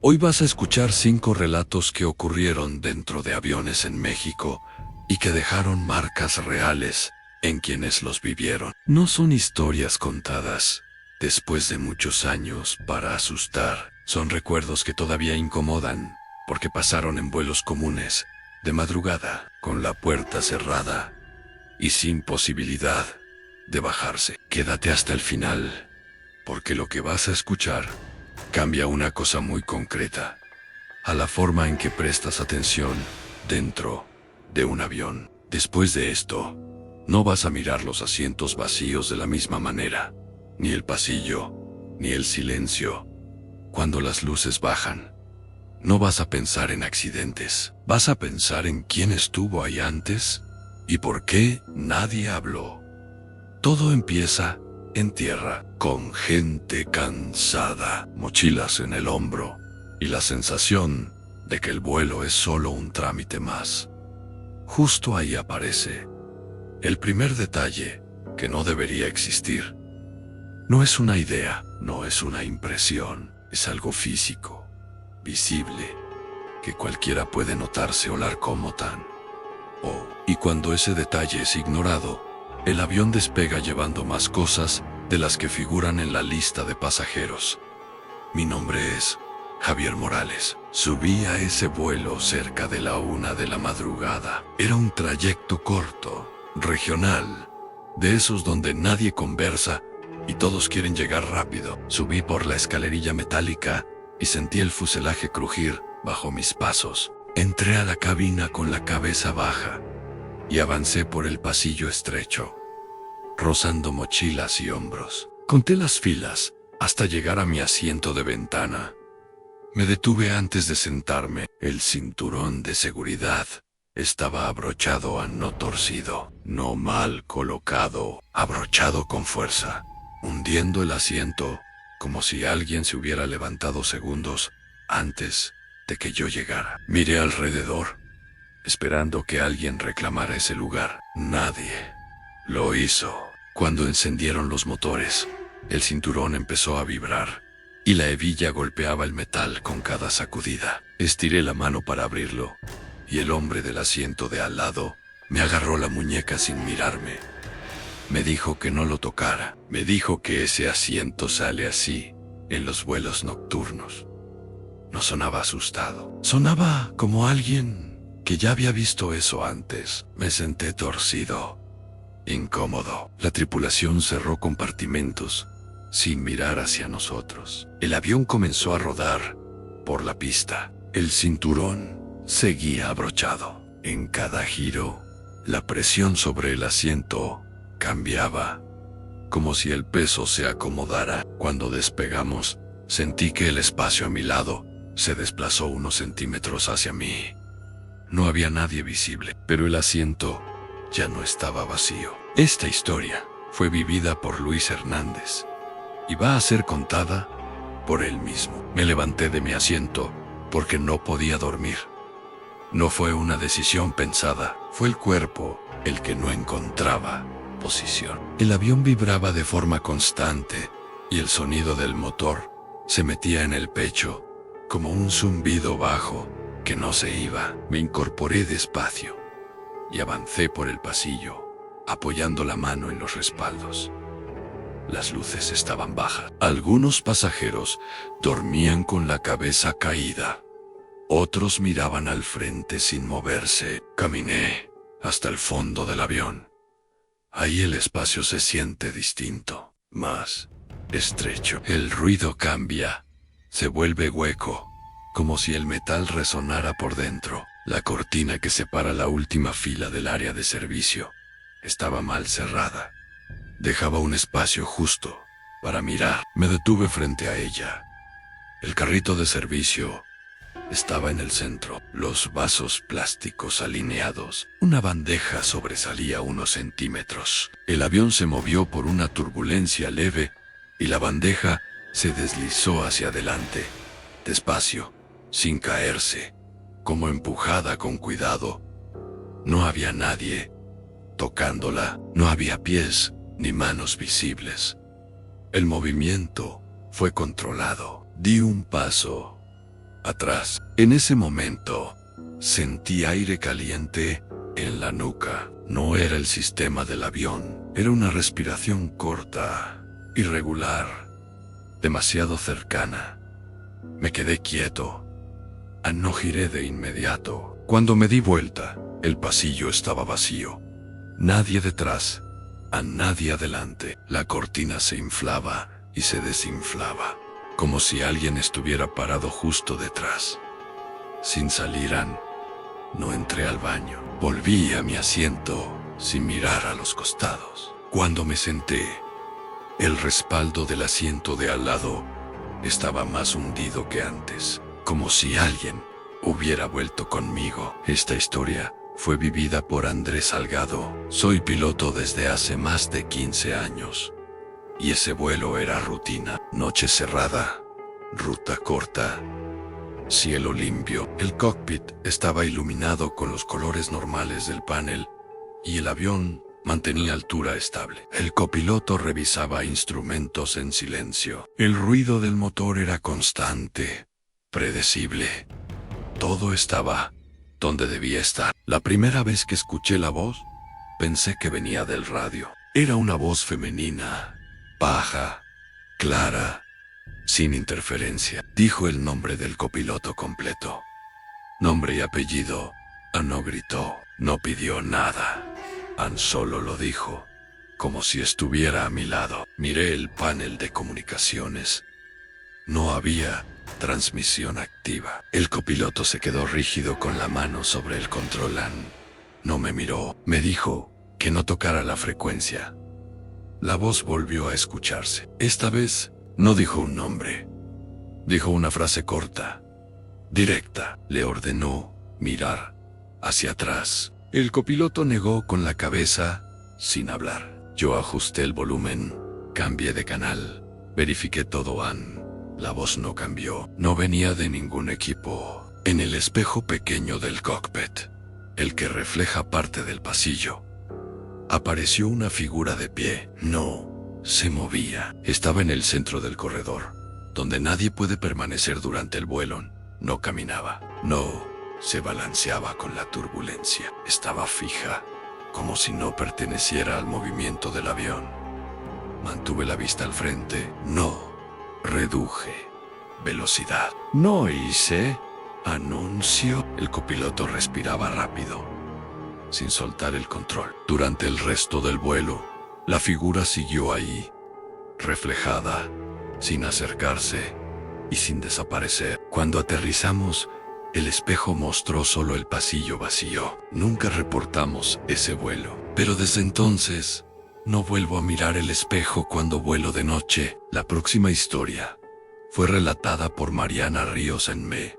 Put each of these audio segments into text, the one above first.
Hoy vas a escuchar 5 relatos que ocurrieron dentro de aviones en México y que dejaron marcas reales en quienes los vivieron. No son historias contadas después de muchos años para asustar. Son recuerdos que todavía incomodan porque pasaron en vuelos comunes, de madrugada, con la puerta cerrada y sin posibilidad de bajarse. Quédate hasta el final, porque lo que vas a escuchar cambia una cosa muy concreta, a la forma en que prestas atención dentro de un avión. Después de esto, no vas a mirar los asientos vacíos de la misma manera, ni el pasillo, ni el silencio. Cuando las luces bajan, no vas a pensar en accidentes, vas a pensar en quién estuvo ahí antes y por qué nadie habló. Todo empieza en tierra, con gente cansada, mochilas en el hombro y la sensación de que el vuelo es solo un trámite más. Justo ahí aparece el primer detalle que no debería existir. No es una idea, no es una impresión, es algo físico, visible, que cualquiera puede notarse olar como tan. Y cuando ese detalle es ignorado, el avión despega llevando más cosas de las que figuran en la lista de pasajeros. Mi nombre es Javier Morales. Subí a ese vuelo cerca de la 1 de la madrugada. Era un trayecto corto, regional, de esos donde nadie conversa y todos quieren llegar rápido. Subí por la escalerilla metálica y sentí el fuselaje crujir bajo mis pasos. Entré a la cabina con la cabeza baja y avancé por el pasillo estrecho, rozando mochilas y hombros. Conté las filas hasta llegar a mi asiento de ventana. Me detuve antes de sentarme. El cinturón de seguridad estaba abrochado no torcido, no mal colocado, abrochado con fuerza, hundiendo el asiento como si alguien se hubiera levantado segundos antes de que yo llegara. Miré alrededor, esperando que alguien reclamara ese lugar. Nadie lo hizo. Cuando encendieron los motores, el cinturón empezó a vibrar y la hebilla golpeaba el metal con cada sacudida. Estiré la mano para abrirlo y el hombre del asiento de al lado me agarró la muñeca sin mirarme. Me dijo que no lo tocara. Me dijo que ese asiento sale así en los vuelos nocturnos. No sonaba asustado. Sonaba como alguien que ya había visto eso antes. Me senté torcido, incómodo. La tripulación cerró compartimentos sin mirar hacia nosotros. El avión comenzó a rodar por la pista. El cinturón seguía abrochado. En cada giro, la presión sobre el asiento cambiaba, como si el peso se acomodara. Cuando despegamos, sentí que el espacio a mi lado se desplazó unos centímetros hacia mí. No había nadie visible, pero el asiento ya no estaba vacío. Esta historia fue vivida por Luis Hernández y va a ser contada por él mismo. Me levanté de mi asiento porque no podía dormir. No fue una decisión pensada, fue el cuerpo el que no encontraba posición. El avión vibraba de forma constante y el sonido del motor se metía en el pecho como un zumbido bajo que no se iba. Me incorporé despacio y avancé por el pasillo, apoyando la mano en los respaldos. Las luces estaban bajas. Algunos pasajeros dormían con la cabeza caída. Otros miraban al frente sin moverse. Caminé hasta el fondo del avión. Ahí el espacio se siente distinto, más estrecho. El ruido cambia, se vuelve hueco, como si el metal resonara por dentro. La cortina que separa la última fila del área de servicio estaba mal cerrada. Dejaba un espacio justo para mirar. Me detuve frente a ella. El carrito de servicio estaba en el centro, los vasos plásticos alineados. Una bandeja sobresalía unos centímetros. El avión se movió por una turbulencia leve y la bandeja se deslizó hacia adelante, despacio, sin caerse, como empujada con cuidado. No había nadie tocándola, no había pies ni manos visibles. El movimiento fue controlado. Di un paso atrás. En ese momento, sentí aire caliente en la nuca. No era el sistema del avión, era una respiración corta, irregular, demasiado cercana. Me quedé quieto. No giré de inmediato. Cuando me di vuelta, el pasillo estaba vacío. Nadie detrás, a nadie adelante. La cortina se inflaba y se desinflaba, como si alguien estuviera parado justo detrás. Sin salir, no entré al baño. Volví a mi asiento sin mirar a los costados. Cuando me senté, el respaldo del asiento de al lado estaba más hundido que antes, como si alguien hubiera vuelto conmigo. Esta historia fue vivida por Andrés Salgado. Soy piloto desde hace más de 15 años. Y ese vuelo era rutina. Noche cerrada, ruta corta, cielo limpio. El cockpit estaba iluminado con los colores normales del panel y el avión mantenía altura estable. El copiloto revisaba instrumentos en silencio. El ruido del motor era constante, predecible. Todo estaba donde debía estar. La primera vez que escuché la voz, pensé que venía del radio. Era una voz femenina, baja, clara, sin interferencia. Dijo el nombre del copiloto completo. Nombre y apellido. No gritó, no pidió nada. Solo lo dijo, como si estuviera a mi lado. Miré el panel de comunicaciones. No había transmisión activa. El copiloto se quedó rígido con la mano sobre el control. No me miró. Me dijo que no tocara la frecuencia. La voz volvió a escucharse. Esta vez no dijo un nombre. Dijo una frase corta, directa. Le ordenó mirar hacia atrás. El copiloto negó con la cabeza, sin hablar. Yo ajusté el volumen, cambié de canal, verifiqué todo. La voz no cambió. No venía de ningún equipo. En el espejo pequeño del cockpit, el que refleja parte del pasillo, apareció una figura de pie. No se movía. Estaba en el centro del corredor, donde nadie puede permanecer durante el vuelo. No caminaba. No se balanceaba con la turbulencia. Estaba fija, como si no perteneciera al movimiento del avión. Mantuve la vista al frente. No reduje velocidad. No hice anuncio. El copiloto respiraba rápido, sin soltar el control. Durante el resto del vuelo, la figura siguió ahí, reflejada, sin acercarse y sin desaparecer. Cuando aterrizamos, el espejo mostró solo el pasillo vacío. Nunca reportamos ese vuelo, pero desde entonces no vuelvo a mirar el espejo cuando vuelo de noche. La próxima historia fue relatada por Mariana Ríos en Me.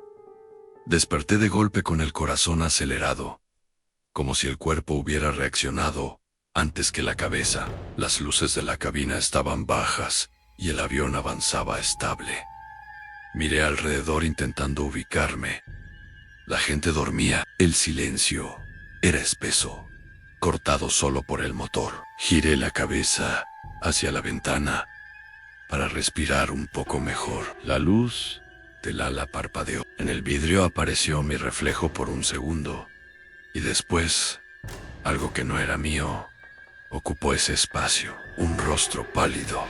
Desperté de golpe con el corazón acelerado, como si el cuerpo hubiera reaccionado antes que la cabeza. Las luces de la cabina estaban bajas y el avión avanzaba estable. Miré alrededor intentando ubicarme. La gente dormía. El silencio era espeso, cortado solo por el motor. Giré la cabeza hacia la ventana para respirar un poco mejor. La luz del ala parpadeó. En el vidrio apareció mi reflejo por un segundo, y después, algo que no era mío ocupó ese espacio. Un rostro pálido,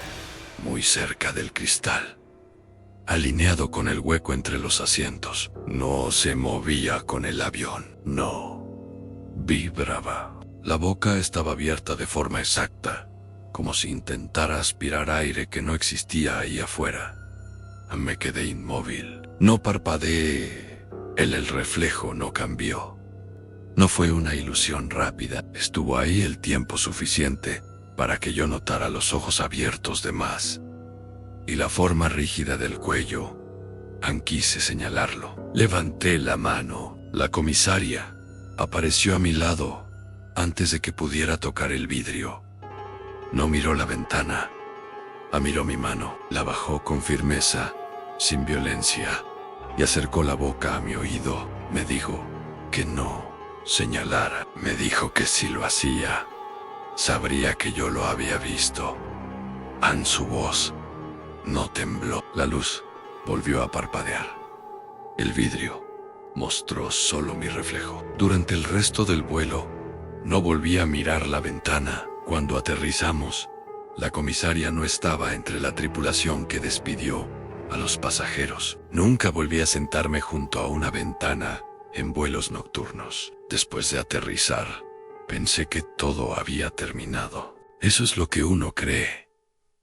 muy cerca del cristal, alineado con el hueco entre los asientos. No se movía con el avión. No vibraba. La boca estaba abierta de forma exacta, como si intentara aspirar aire que no existía ahí afuera. Me quedé inmóvil. No parpadeé. El reflejo no cambió. No fue una ilusión rápida. Estuvo ahí el tiempo suficiente para que yo notara los ojos abiertos de más y la forma rígida del cuello. Quise señalarlo. Levanté la mano. La comisaria apareció a mi lado antes de que pudiera tocar el vidrio. No miró la ventana. Miró mi mano. La bajó con firmeza, sin violencia, y acercó la boca a mi oído. Me dijo que no señalara. Me dijo que si lo hacía, sabría que yo lo había visto. Su voz no tembló. La luz volvió a parpadear. El vidrio mostró solo mi reflejo. Durante el resto del vuelo, no volví a mirar la ventana. Cuando aterrizamos, la comisaria no estaba entre la tripulación que despidió a los pasajeros. Nunca volví a sentarme junto a una ventana en vuelos nocturnos. Después de aterrizar, pensé que todo había terminado. Eso es lo que uno cree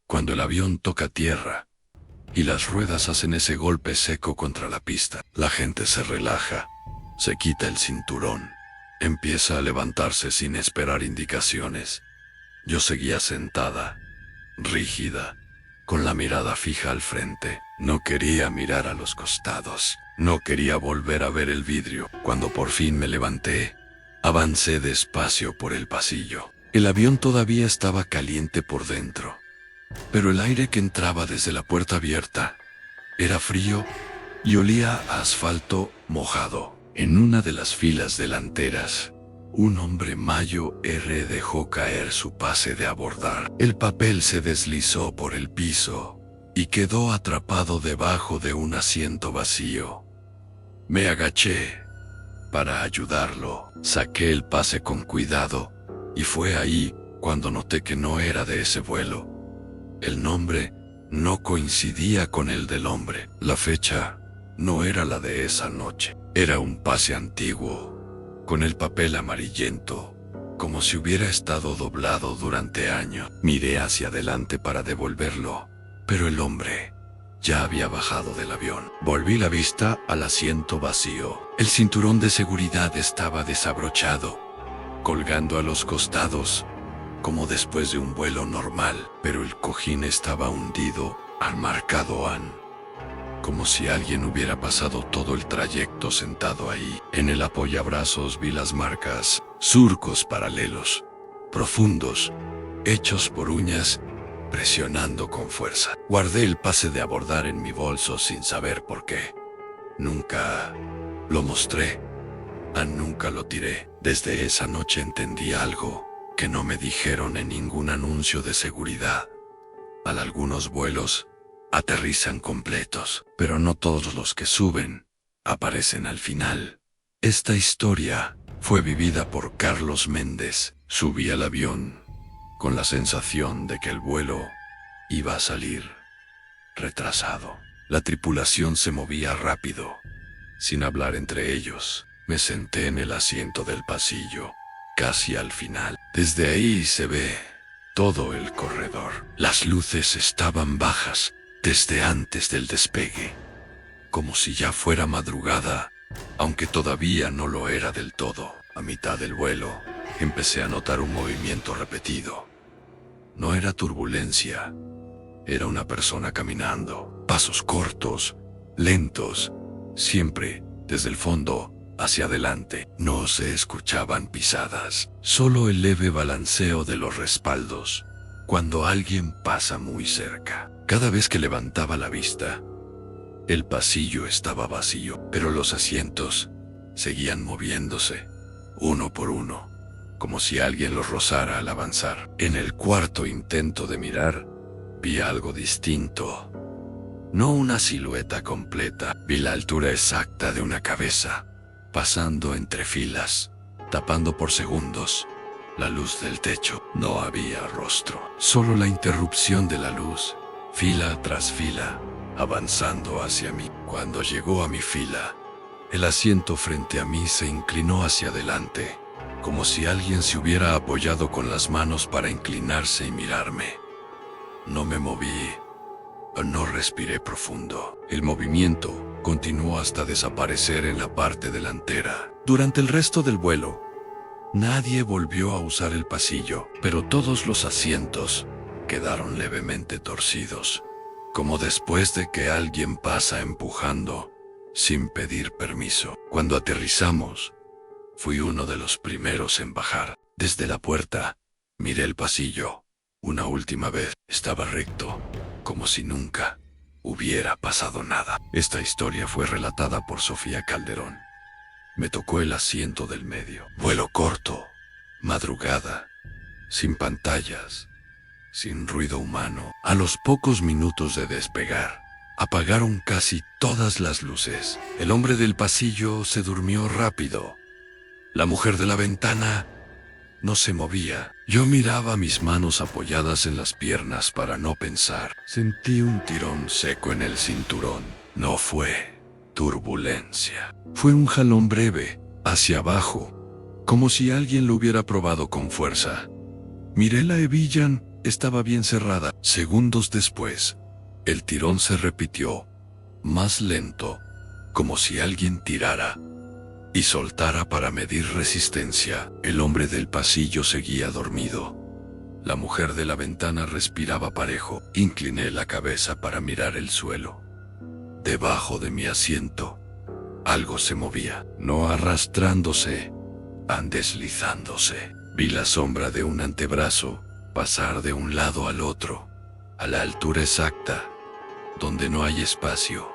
cuando el avión toca tierra y las ruedas hacen ese golpe seco contra la pista. La gente se relaja, se quita el cinturón, empieza a levantarse sin esperar indicaciones. Yo seguía sentada, rígida, con la mirada fija al frente. No quería mirar a los costados, no quería volver a ver el vidrio. Cuando por fin me levanté, avancé despacio por el pasillo. El avión todavía estaba caliente por dentro, pero el aire que entraba desde la puerta abierta era frío y olía a asfalto mojado. En una de las filas delanteras, un hombre mayo dejó caer su pase de abordar. El papel se deslizó por el piso y quedó atrapado debajo de un asiento vacío. Me agaché para ayudarlo. Saqué el pase con cuidado y fue ahí cuando noté que no era de ese vuelo. El nombre no coincidía con el del hombre. La fecha no era la de esa noche. Era un pase antiguo, con el papel amarillento, como si hubiera estado doblado durante años. Miré hacia adelante para devolverlo, pero el hombre ya había bajado del avión. Volví la vista al asiento vacío. El cinturón de seguridad estaba desabrochado, colgando a los costados, como después de un vuelo normal, pero el cojín estaba hundido al marcado AN, como si alguien hubiera pasado todo el trayecto sentado ahí. En el apoyabrazos vi las marcas, surcos paralelos, profundos, hechos por uñas, presionando con fuerza. Guardé el pase de abordar en mi bolso sin saber por qué. Nunca lo mostré, nunca lo tiré. Desde esa noche entendí algo que no me dijeron en ningún anuncio de seguridad. Algunos vuelos aterrizan completos, pero no todos los que suben aparecen al final. Esta historia fue vivida por Carlos Méndez. Subí al avión con la sensación de que el vuelo iba a salir retrasado. La tripulación se movía rápido, sin hablar entre ellos. Me senté en el asiento del pasillo, casi al final. Desde ahí se ve todo el corredor. Las luces estaban bajas desde antes del despegue, como si ya fuera madrugada, aunque todavía no lo era del todo. A mitad del vuelo, empecé a notar un movimiento repetido. No era turbulencia, era una persona caminando. Pasos cortos, lentos, siempre desde el fondo hacia adelante. No se escuchaban pisadas, solo el leve balanceo de los respaldos cuando alguien pasa muy cerca. Cada vez que levantaba la vista, el pasillo estaba vacío, pero los asientos seguían moviéndose, uno por uno, como si alguien los rozara al avanzar. En el cuarto intento de mirar, vi algo distinto. No una silueta completa, vi la altura exacta de una cabeza, pasando entre filas, tapando por segundos la luz del techo. No había rostro, solo la interrupción de la luz, fila tras fila, avanzando hacia mí. Cuando llegó a mi fila, el asiento frente a mí se inclinó hacia adelante, como si alguien se hubiera apoyado con las manos para inclinarse y mirarme. No me moví, no respiré profundo. El movimiento continuó hasta desaparecer en la parte delantera. Durante el resto del vuelo, nadie volvió a usar el pasillo, pero todos los asientos quedaron levemente torcidos, como después de que alguien pasa empujando sin pedir permiso. Cuando aterrizamos, fui uno de los primeros en bajar. Desde la puerta, miré el pasillo. Una última vez. Estaba recto, como si nunca hubiera pasado nada. Esta historia fue relatada por Sofía Calderón. Me tocó el asiento del medio. Vuelo corto, madrugada, sin pantallas, sin ruido humano. A los pocos minutos de despegar, apagaron casi todas las luces. El hombre del pasillo se durmió rápido. La mujer de la ventana no se movía. Yo miraba mis manos apoyadas en las piernas para no pensar. Sentí un tirón seco en el cinturón. No fue turbulencia. Fue un jalón breve, hacia abajo, como si alguien lo hubiera probado con fuerza. Miré la hebilla, estaba bien cerrada. Segundos después, el tirón se repitió, más lento, como si alguien tirara y soltara para medir resistencia. El hombre del pasillo seguía dormido. La mujer de la ventana respiraba parejo. Incliné la cabeza para mirar el suelo. Debajo de mi asiento, algo se movía, no arrastrándose, deslizándose. Vi la sombra de un antebrazo pasar de un lado al otro, a la altura exacta, donde no hay espacio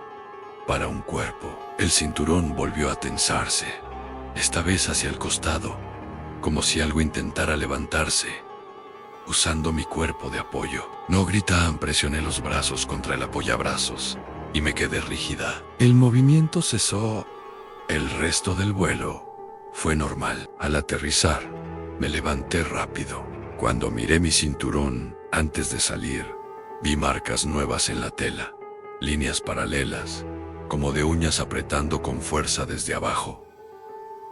para un cuerpo. El cinturón volvió a tensarse, esta vez hacia el costado, como si algo intentara levantarse, usando mi cuerpo de apoyo. No gritaban, presioné los brazos contra el apoyabrazos y me quedé rígida. El movimiento cesó. El resto del vuelo fue normal. Al aterrizar, me levanté rápido. Cuando miré mi cinturón antes de salir, vi marcas nuevas en la tela, líneas paralelas, como de uñas apretando con fuerza desde abajo.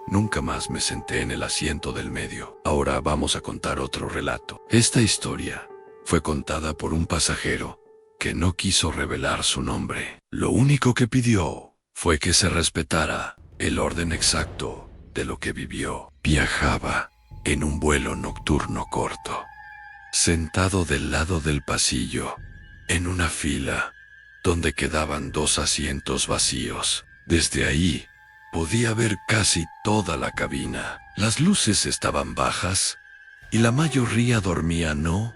Nunca más me senté en el asiento del medio. Ahora vamos a contar otro relato. Esta historia fue contada por un pasajero que no quiso revelar su nombre. Lo único que pidió fue que se respetara el orden exacto de lo que vivió. Viajaba en un vuelo nocturno corto, sentado del lado del pasillo, en una fila donde quedaban 2 asientos vacíos. Desde ahí podía ver casi toda la cabina. Las luces estaban bajas y la mayoría dormía. No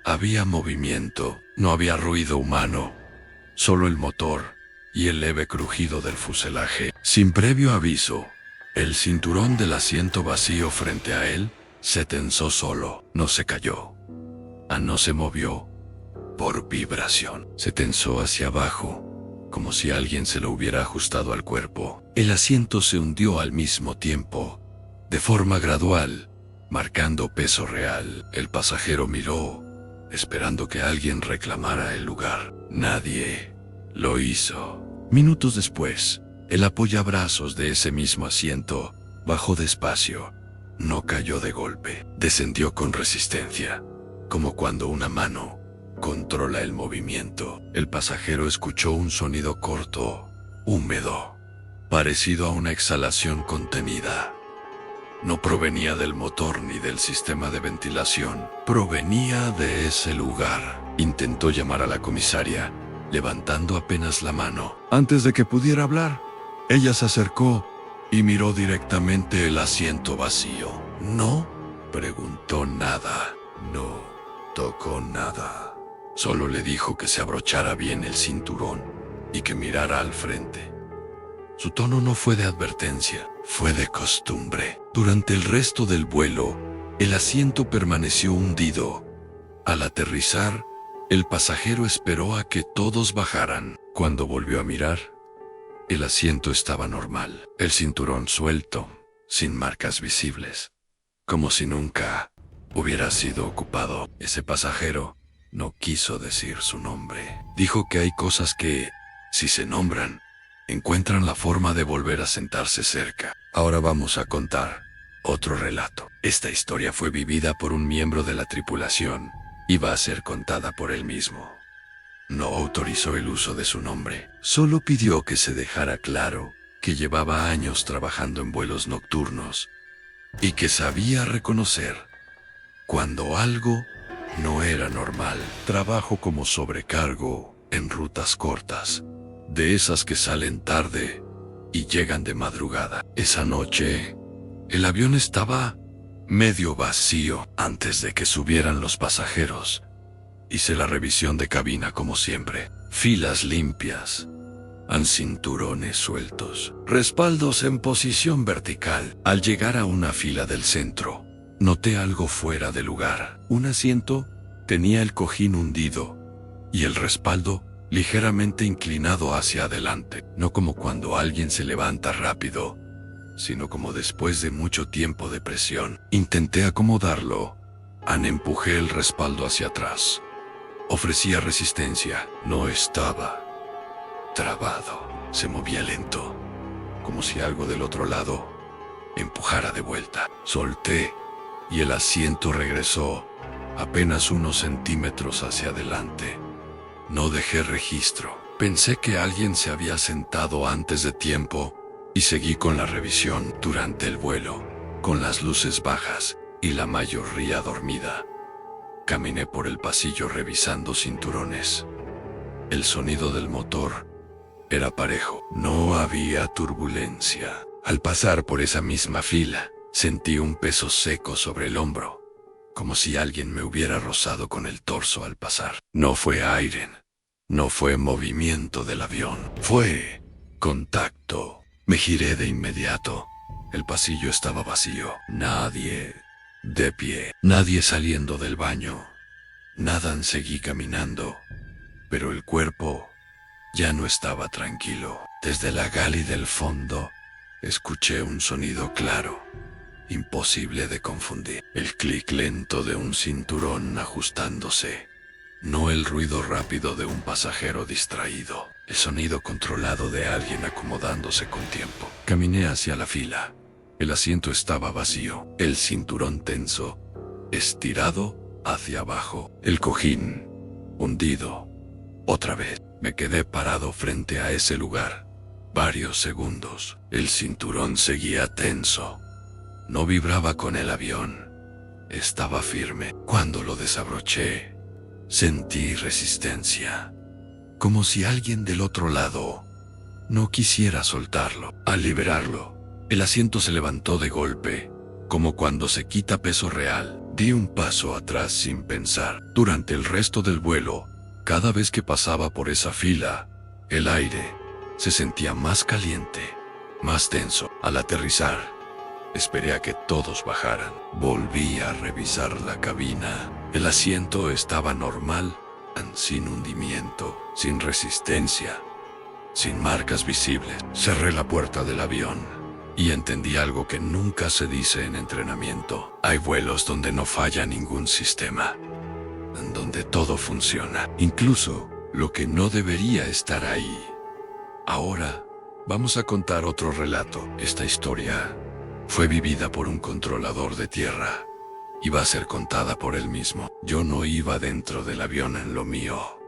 había movimiento, no había ruido humano, solo el motor y el leve crujido del fuselaje. Sin previo aviso, el cinturón del asiento vacío frente a él se tensó solo. No se cayó, no se movió por vibración. Se tensó hacia abajo, como si alguien se lo hubiera ajustado al cuerpo. El asiento se hundió al mismo tiempo, de forma gradual, marcando peso real. El pasajero miró, esperando que alguien reclamara el lugar. Nadie lo hizo. Minutos después, el apoyabrazos de ese mismo asiento bajó despacio. No cayó de golpe, descendió con resistencia, como cuando una mano controla el movimiento. El pasajero escuchó un sonido corto, húmedo, parecido a una exhalación contenida. No provenía del motor ni del sistema de ventilación, provenía de ese lugar. Intentó llamar a la comisaria, levantando apenas la mano. Antes de que pudiera hablar, ella se acercó y miró directamente el asiento vacío. No preguntó nada, no tocó nada. Solo le dijo que se abrochara bien el cinturón y que mirara al frente. Su tono no fue de advertencia, fue de costumbre. Durante el resto del vuelo, el asiento permaneció hundido. Al aterrizar, el pasajero esperó a que todos bajaran. Cuando volvió a mirar, el asiento estaba normal, el cinturón suelto, sin marcas visibles, como si nunca hubiera sido ocupado. Ese pasajero no quiso decir su nombre. Dijo que hay cosas que, si se nombran, encuentran la forma de volver a sentarse cerca. Ahora vamos a contar otro relato. Esta historia fue vivida por un miembro de la tripulación y va a ser contada por él mismo. No autorizó el uso de su nombre, solo pidió que se dejara claro que llevaba años trabajando en vuelos nocturnos y que sabía reconocer cuando algo no era normal. Trabajo como sobrecargo en rutas cortas, de esas que salen tarde y llegan de madrugada. Esa noche, el avión estaba medio vacío. Antes de que subieran los pasajeros, hice la revisión de cabina como siempre. Filas limpias, cinturones sueltos, respaldos en posición vertical. Al llegar a una fila del centro, noté algo fuera de lugar. Un asiento tenía el cojín hundido y el respaldo ligeramente inclinado hacia adelante, no como cuando alguien se levanta rápido, sino como después de mucho tiempo de presión. Intenté acomodarlo. Empujé el respaldo hacia atrás. Ofrecía resistencia. No estaba trabado. Se movía lento, como si algo del otro lado empujara de vuelta. Solté y el asiento regresó apenas unos centímetros hacia adelante. No dejé registro. Pensé que alguien se había sentado antes de tiempo y seguí con la revisión durante el vuelo, con las luces bajas y la mayoría dormida. Caminé por el pasillo revisando cinturones. El sonido del motor era parejo. No había turbulencia. Al pasar por esa misma fila, sentí un peso seco sobre el hombro, como si alguien me hubiera rozado con el torso al pasar. No fue aire, no fue movimiento del avión, fue contacto. Me giré de inmediato. El pasillo estaba vacío. Nadie de pie, nadie saliendo del baño. Nada, seguí caminando, pero el cuerpo ya no estaba tranquilo. Desde la gali del fondo, escuché un sonido claro, imposible de confundir. El clic lento de un cinturón ajustándose, no el ruido rápido de un pasajero distraído. El sonido controlado de alguien acomodándose con tiempo. Caminé hacia la fila. El asiento estaba vacío, el cinturón tenso, estirado hacia abajo, el cojín hundido. Otra vez, me quedé parado frente a ese lugar. Varios segundos. El cinturón seguía tenso. No vibraba con el avión. Estaba firme. Cuando lo desabroché, sentí resistencia, como si alguien del otro lado no quisiera soltarlo. Al liberarlo, el asiento se levantó de golpe, como cuando se quita peso real. Di un paso atrás sin pensar. Durante el resto del vuelo, cada vez que pasaba por esa fila, el aire se sentía más caliente, más tenso. Al aterrizar, esperé a que todos bajaran. Volví a revisar la cabina. El asiento estaba normal, sin hundimiento, sin resistencia, sin marcas visibles. Cerré la puerta del avión y entendí algo que nunca se dice en entrenamiento. Hay vuelos donde no falla ningún sistema, en donde todo funciona, incluso lo que no debería estar ahí. Ahora, vamos a contar otro relato. Esta historia fue vivida por un controlador de tierra. Iba a ser contada por él mismo. Yo no iba dentro del avión en lo mío.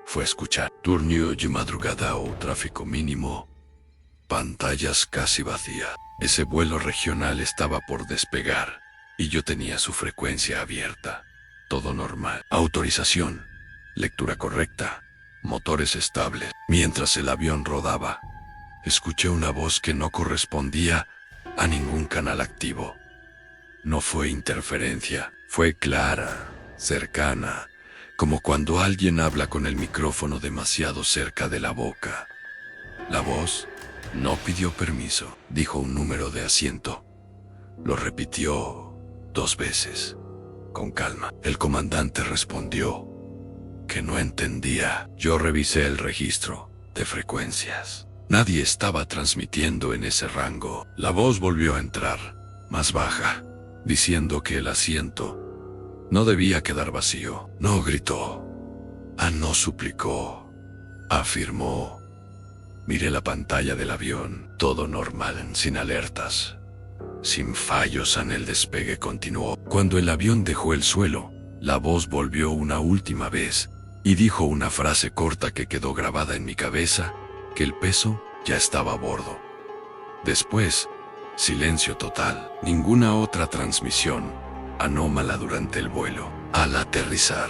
Fue escuchar turno de madrugada o tráfico mínimo. Pantallas casi vacías. Ese vuelo regional estaba por despegar y yo tenía su frecuencia abierta. Todo normal. Autorización. Lectura correcta. Motores estables. Mientras el avión rodaba, escuché una voz que no correspondía a ningún canal activo. No fue interferencia, fue clara, cercana, como cuando alguien habla con el micrófono demasiado cerca de la boca. La voz no pidió permiso, dijo un número de asiento. Lo repitió 2 veces, con calma. El comandante respondió que no entendía. Yo revisé el registro de frecuencias. Nadie estaba transmitiendo en ese rango. La voz volvió a entrar, más baja, diciendo que el asiento no debía quedar vacío. No gritó, no suplicó, afirmó. Miré la pantalla del avión, todo normal, sin alertas, sin fallos. En el despegue continuó. Cuando el avión dejó el suelo, la voz volvió una última vez y dijo una frase corta que quedó grabada en mi cabeza, que el peso ya estaba a bordo. Después, silencio total. Ninguna otra transmisión anómala durante el vuelo. Al aterrizar,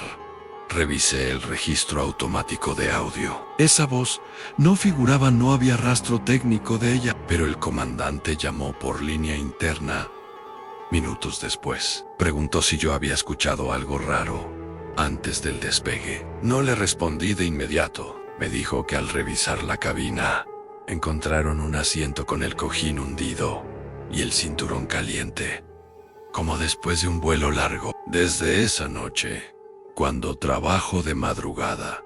revisé el registro automático de audio. Esa voz no figuraba, no había rastro técnico de ella, pero el comandante llamó por línea interna. Minutos después, preguntó si yo había escuchado algo raro antes del despegue. No le respondí de inmediato. Me dijo que al revisar la cabina, encontraron un asiento con el cojín hundido y el cinturón caliente, como después de un vuelo largo. Desde esa noche, cuando trabajo de madrugada,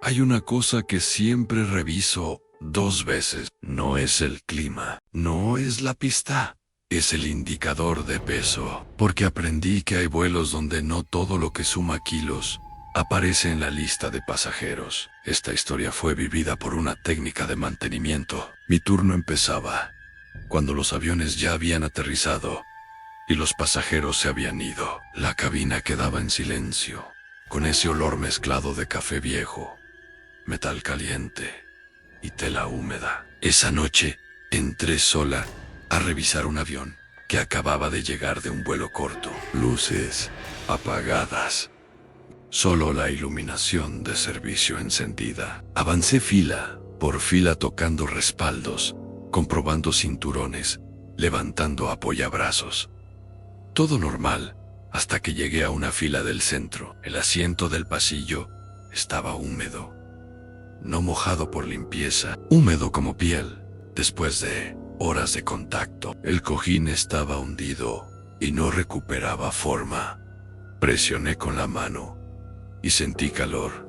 Hay una cosa que siempre reviso 2 veces. No es el clima, no es la pista, es el indicador de peso. Porque aprendí que hay vuelos donde no todo lo que suma kilos aparece en la lista de pasajeros. Esta historia fue vivida por una técnica de mantenimiento. Mi turno empezaba cuando los aviones ya habían aterrizado y los pasajeros se habían ido. La cabina quedaba en silencio, con ese olor mezclado de café viejo, metal caliente y tela húmeda. Esa noche entré sola a revisar un avión que acababa de llegar de un vuelo corto. Luces apagadas, solo la iluminación de servicio encendida. Avancé fila por fila tocando respaldos, comprobando cinturones, levantando apoyabrazos. Todo normal, hasta que llegué a una fila del centro. El asiento del pasillo estaba húmedo, no mojado por limpieza, húmedo como piel, después de horas de contacto. El cojín estaba hundido y no recuperaba forma. Presioné con la mano y sentí calor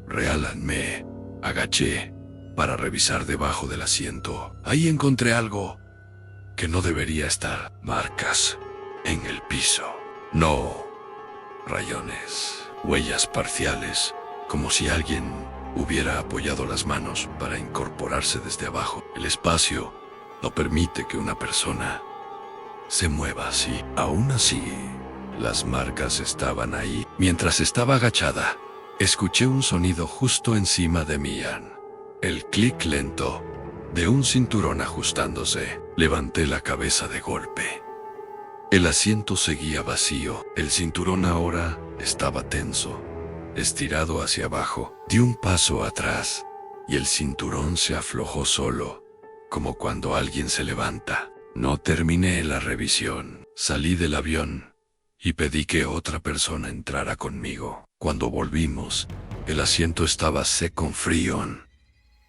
real. Me agaché para revisar debajo del asiento. Ahí encontré algo que no debería estar. Marcas en el piso. No rayones, huellas parciales, como si alguien hubiera apoyado las manos para incorporarse desde abajo. El espacio no permite que una persona se mueva así. Aún así, las marcas estaban ahí. Mientras estaba agachada, escuché un sonido justo encima de mí. El clic lento de un cinturón ajustándose. Levanté la cabeza de golpe. El asiento seguía vacío. El cinturón ahora estaba tenso, estirado hacia abajo. Di un paso atrás y el cinturón se aflojó solo, como cuando alguien se levanta. No terminé la revisión. Salí del avión y pedí que otra persona entrara conmigo. Cuando volvimos, el asiento estaba seco, frío.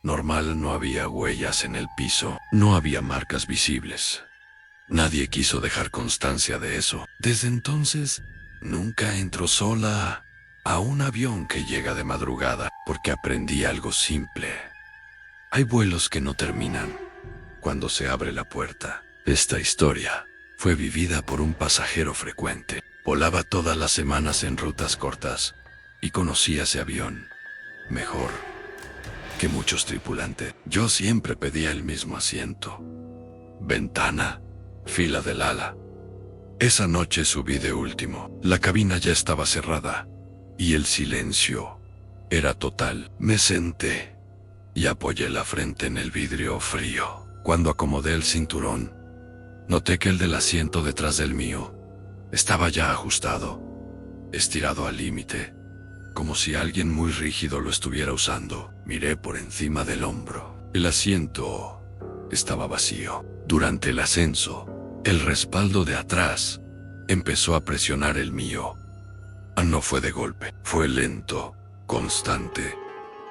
Normal, no había huellas en el piso, no había marcas visibles. Nadie quiso dejar constancia de eso. Desde entonces, nunca entro sola a un avión que llega de madrugada, porque aprendí algo simple. Hay vuelos que no terminan cuando se abre la puerta. Esta historia fue vivida por un pasajero frecuente. Volaba todas las semanas en rutas cortas y conocía ese avión mejor que muchos tripulantes. Yo siempre pedía el mismo asiento, ventana, fila del ala. Esa noche subí de último. La cabina ya estaba cerrada y el silencio era total. Me senté y apoyé la frente en el vidrio frío. Cuando acomodé el cinturón, noté que el del asiento detrás del mío estaba ya ajustado, estirado al límite, como si alguien muy rígido lo estuviera usando. Miré por encima del hombro. El asiento estaba vacío. Durante el ascenso, el respaldo de atrás empezó a presionar el mío. No fue de golpe, fue lento, constante,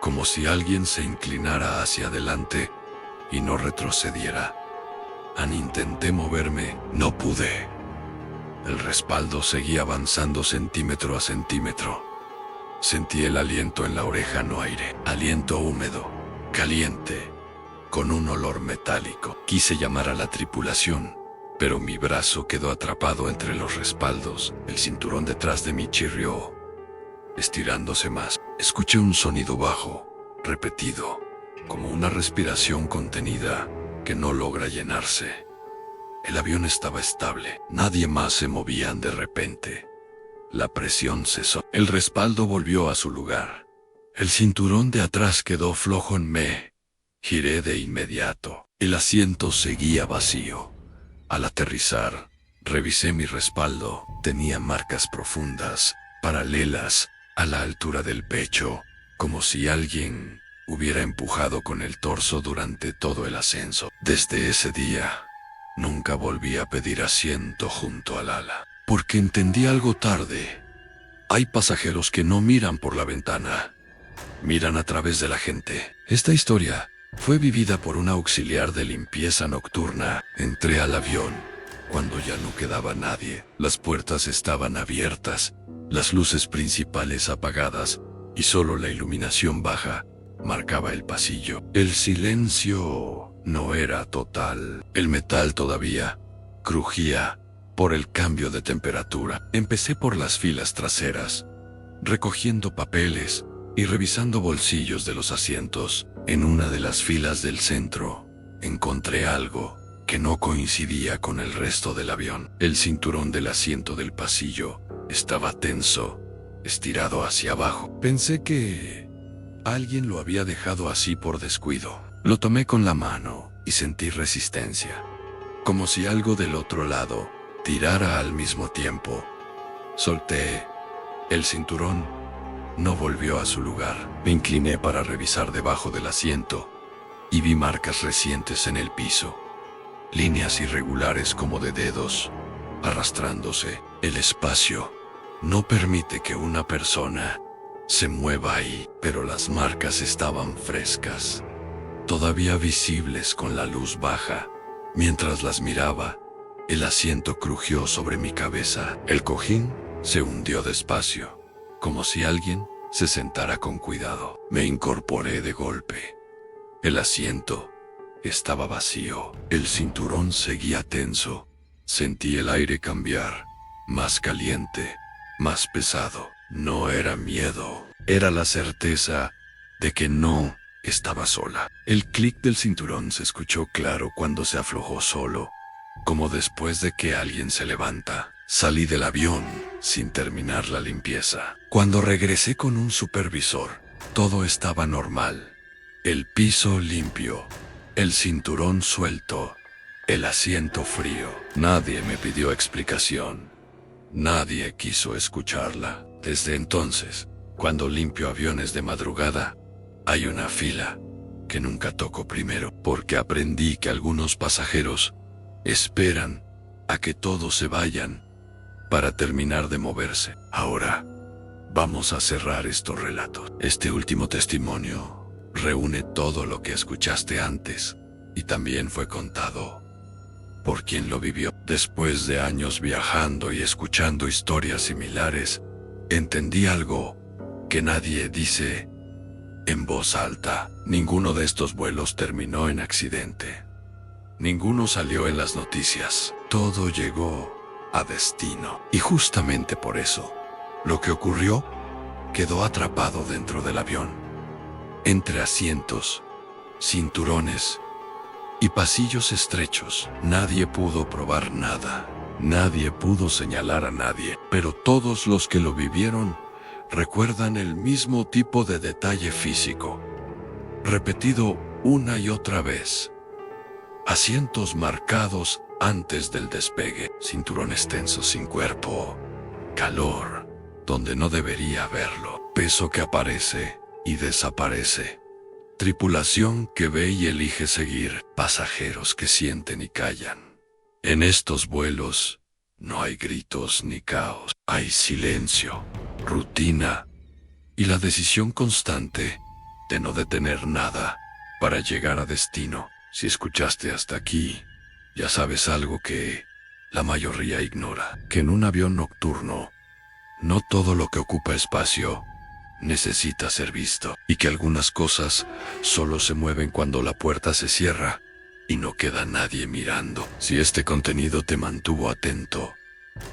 como si alguien se inclinara hacia adelante y no retrocediera. Intenté moverme, no pude. El respaldo seguía avanzando centímetro a centímetro. Sentí el aliento en la oreja, no aire. Aliento húmedo, caliente, con un olor metálico. Quise llamar a la tripulación, pero mi brazo quedó atrapado entre los respaldos. El cinturón detrás de mí chirrió, estirándose más. Escuché un sonido bajo, repetido, como una respiración contenida que no logra llenarse. El avión estaba estable. Nadie más se movía. De repente, la presión cesó. El respaldo volvió a su lugar. El cinturón de atrás quedó flojo. Me giré de inmediato. El asiento seguía vacío. Al aterrizar, revisé mi respaldo. Tenía marcas profundas, paralelas a la altura del pecho, como si alguien hubiera empujado con el torso durante todo el ascenso. Desde ese día, nunca volví a pedir asiento junto al ala, porque entendí algo tarde. Hay pasajeros que no miran por la ventana, miran a través de la gente. Esta historia fue vivida por un auxiliar de limpieza nocturna. Entré al avión cuando ya no quedaba nadie. Las puertas estaban abiertas, las luces principales apagadas y solo la iluminación baja marcaba el pasillo. El silencio no era total. El metal todavía crujía por el cambio de temperatura. Empecé por las filas traseras, recogiendo papeles y revisando bolsillos de los asientos. En una de las filas del centro, encontré algo que no coincidía con el resto del avión. El cinturón del asiento del pasillo estaba tenso, estirado hacia abajo. Pensé que alguien lo había dejado así por descuido. Lo tomé con la mano y sentí resistencia, como si algo del otro lado tirara al mismo tiempo. Solté el cinturón. No volvió a su lugar. Me incliné para revisar debajo del asiento y vi marcas recientes en el piso, líneas irregulares como de dedos arrastrándose. El espacio no permite que una persona se mueva ahí, pero las marcas estaban frescas, todavía visibles con la luz baja. Mientras las miraba, el asiento crujió sobre mi cabeza. El cojín se hundió despacio, como si alguien se sentara con cuidado. Me incorporé de golpe. El asiento estaba vacío. El cinturón seguía tenso. Sentí el aire cambiar, más caliente, más pesado. No era miedo, era la certeza de que no estaba sola. El clic del cinturón se escuchó claro cuando se aflojó solo, como después de que alguien se levanta. Salí del avión sin terminar la limpieza. Cuando regresé con un supervisor, todo estaba normal. El piso limpio, el cinturón suelto, el asiento frío. Nadie me pidió explicación. Nadie quiso escucharla. Desde entonces, cuando limpio aviones de madrugada, hay una fila que nunca toco primero, porque aprendí que algunos pasajeros esperan a que todos se vayan para terminar de moverse. Ahora, vamos a cerrar estos relatos. Este último testimonio reúne todo lo que escuchaste antes y también fue contado por quien lo vivió. Después de años viajando y escuchando historias similares, entendí algo que nadie dice en voz alta. Ninguno de estos vuelos terminó en accidente. Ninguno salió en las noticias. Todo llegó a destino. Y justamente por eso, lo que ocurrió quedó atrapado dentro del avión, entre asientos, cinturones y pasillos estrechos. Nadie pudo probar nada. Nadie pudo señalar a nadie, pero todos los que lo vivieron recuerdan el mismo tipo de detalle físico, repetido una y otra vez. Asientos marcados antes del despegue, cinturones tensos sin cuerpo, calor donde no debería haberlo, peso que aparece y desaparece, tripulación que ve y elige seguir, pasajeros que sienten y callan. En estos vuelos no hay gritos ni caos, hay silencio, rutina y la decisión constante de no detener nada para llegar a destino. Si escuchaste hasta aquí, ya sabes algo que la mayoría ignora, que en un avión nocturno, no todo lo que ocupa espacio necesita ser visto, y que algunas cosas solo se mueven cuando la puerta se cierra y no queda nadie mirando. Si este contenido te mantuvo atento,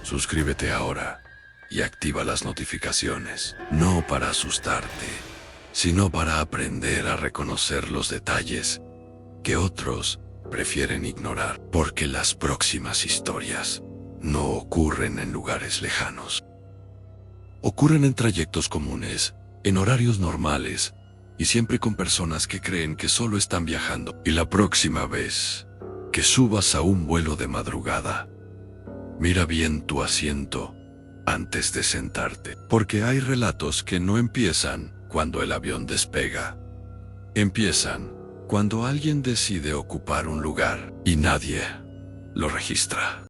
suscríbete ahora y activa las notificaciones, no para asustarte, sino para aprender a reconocer los detalles que otros prefieren ignorar, porque las próximas historias no ocurren en lugares lejanos. Ocurren en trayectos comunes, en horarios normales, y siempre con personas que creen que solo están viajando. Y la próxima vez que subas a un vuelo de madrugada, mira bien tu asiento antes de sentarte, porque hay relatos que no empiezan cuando el avión despega. Empiezan cuando alguien decide ocupar un lugar y nadie lo registra.